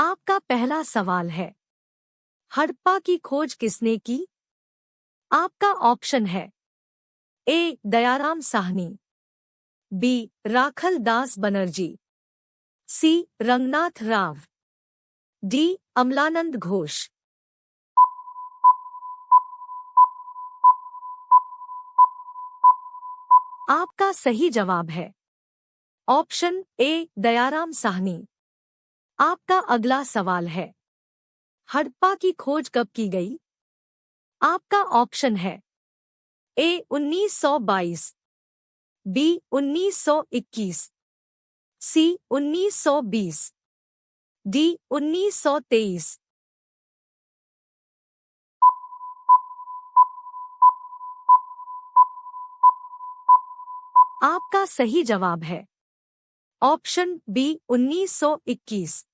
आपका पहला सवाल है, हड़प्पा की खोज किसने की? आपका ऑप्शन है ए. दयाराम साहनी, बी. राखल दास बनर्जी, सी. रंगनाथ राव, डी. अमलानंद घोष। आपका सही जवाब है ऑप्शन ए. दयाराम साहनी। आपका अगला सवाल है, हड़प्पा की खोज कब की गई? आपका ऑप्शन है ए. 1922, बी. 1921, सी. 1920, डी. 1923। आपका सही जवाब है ऑप्शन बी. 1921।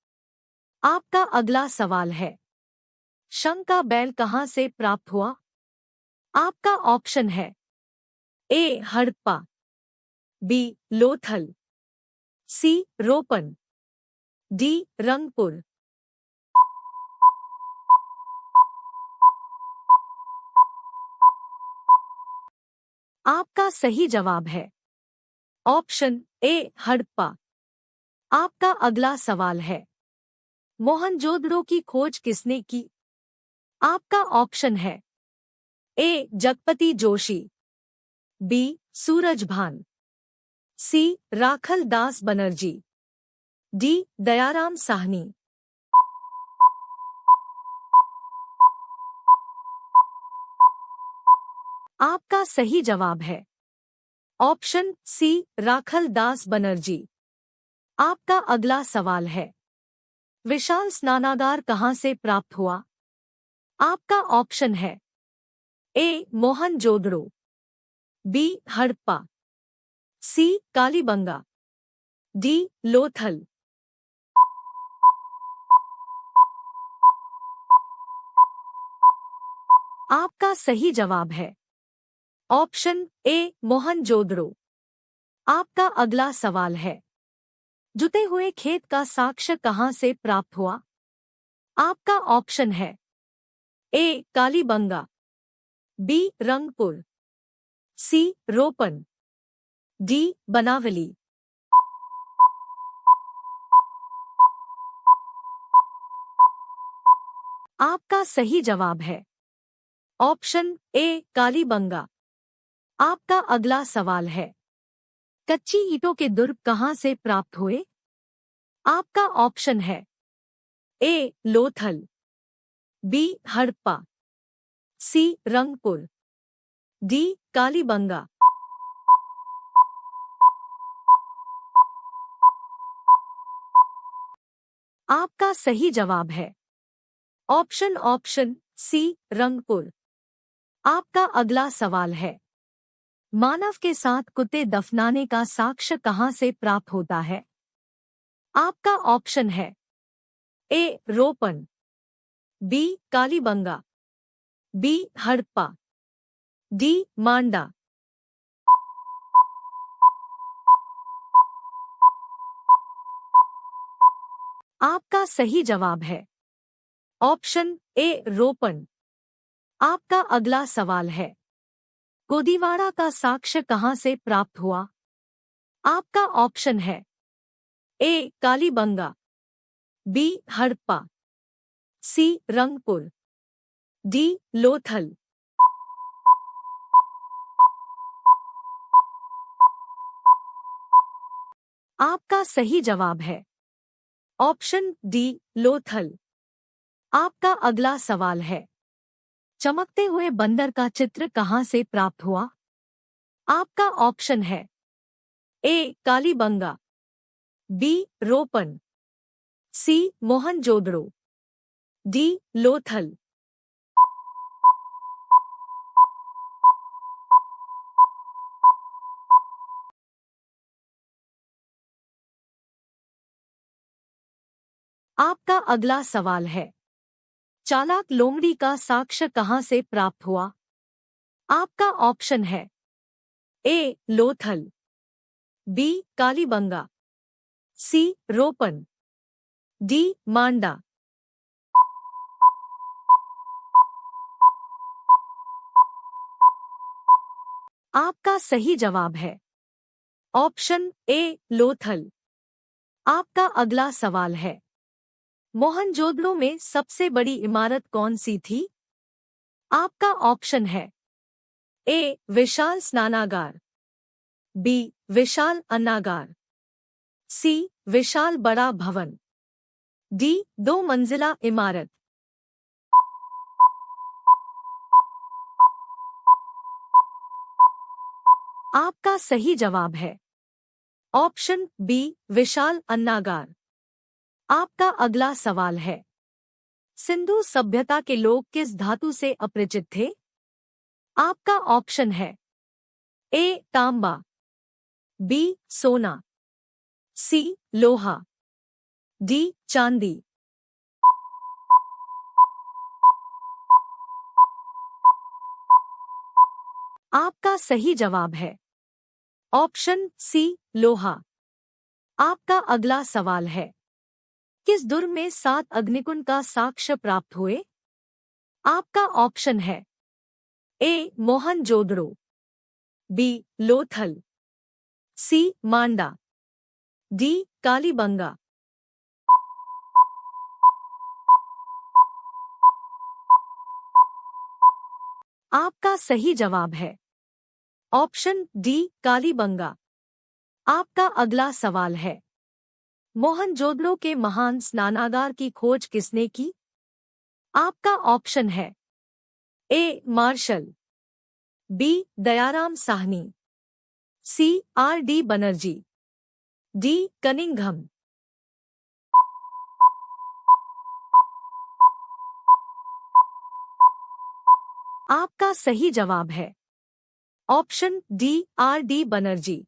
आपका अगला सवाल है, शंख का बैल कहां से प्राप्त हुआ? आपका ऑप्शन है ए. हड़प्पा, बी. लोथल, सी. रोपन, डी. रंगपुर। आपका सही जवाब है ऑप्शन ए. हड़प्पा। आपका अगला सवाल है, मोहनजोदड़ो की खोज किसने की? आपका ऑप्शन है ए. जगपति जोशी, बी. सूरजभान, सी. राखल दास बनर्जी, डी. दयाराम साहनी। आपका सही जवाब है ऑप्शन सी. राखल दास बनर्जी। आपका अगला सवाल है, विशाल स्नानागार कहां से प्राप्त हुआ? आपका ऑप्शन है ए. मोहनजोदड़ो, बी. हड़प्पा, सी. कालीबंगा, डी. लोथल। आपका सही जवाब है ऑप्शन ए. मोहनजोदड़ो। आपका अगला सवाल है, जुते हुए खेत का साक्ष्य कहां से प्राप्त हुआ? आपका ऑप्शन है ए. कालीबंगा, बी. रंगपुर, सी. रोपन, डी. बनावली। आपका सही जवाब है ऑप्शन ए. कालीबंगा। आपका अगला सवाल है, कच्ची ईंटों के दुर्ग कहां से प्राप्त हुए? आपका ऑप्शन है ए. लोथल, बी. हड़प्पा, सी. रंगपुर, डी. कालीबंगा। आपका सही जवाब है ऑप्शन सी. रंगपुर। आपका अगला सवाल है, मानव के साथ कुत्ते दफनाने का साक्ष्य कहां से प्राप्त होता है? आपका ऑप्शन है A. Ropar, B. Kalibanga, B. Harappa, D. Manda. आपका सही जवाब है ऑप्शन ए. रोपन। आपका अगला सवाल है, गोदीवाड़ा का साक्ष्य कहां से प्राप्त हुआ? आपका ऑप्शन है ए. कालीबंगा, बी. हड़प्पा, सी. रंगपुर, डी. लोथल। आपका सही जवाब है ऑप्शन डी. लोथल। आपका अगला सवाल है, चमकते हुए बंदर का चित्र कहां से प्राप्त हुआ? आपका ऑप्शन है ए. कालीबंगा, बी. रोपन, सी. मोहनजोदड़ो, डी. लोथल। आपका अगला सवाल है, चालाक लोमड़ी का साक्ष्य कहां से प्राप्त हुआ? आपका ऑप्शन है ए. लोथल, बी. कालीबंगा, सी. रोपन, डी मांडा। आपका सही जवाब है ऑप्शन ए लोथल। आपका अगला सवाल है मोहनजोदड़ो में सबसे बड़ी इमारत कौन सी थी? आपका ऑप्शन है ए विशाल स्नानागार, बी विशाल अन्नागार, सी विशाल बड़ा भवन, डी 2 मंजिला इमारत। आपका सही जवाब है ऑप्शन बी विशाल अन्नागार। आपका अगला सवाल है सिंधु सभ्यता के लोग किस धातु से अपरिचित थे? आपका ऑप्शन है ए तांबा, बी सोना, सी लोहा, डी चांदी। आपका सही जवाब है ऑप्शन सी लोहा। आपका अगला सवाल है किस दुर्ग में 7 अग्निकुंड का साक्ष्य प्राप्त हुए? आपका ऑप्शन है ए मोहनजोदड़ो, बी लोथल, सी मांडा, डी कालीबंगा। आपका सही जवाब है ऑप्शन डी कालीबंगा। आपका अगला सवाल है मोहनजोदड़ो के महान स्नानागार की खोज किसने की? आपका ऑप्शन है A Marshall, B Dayaram Sahni, C R D Banerjee, D Cunningham. आपका सही जवाब है option D R D Banerjee.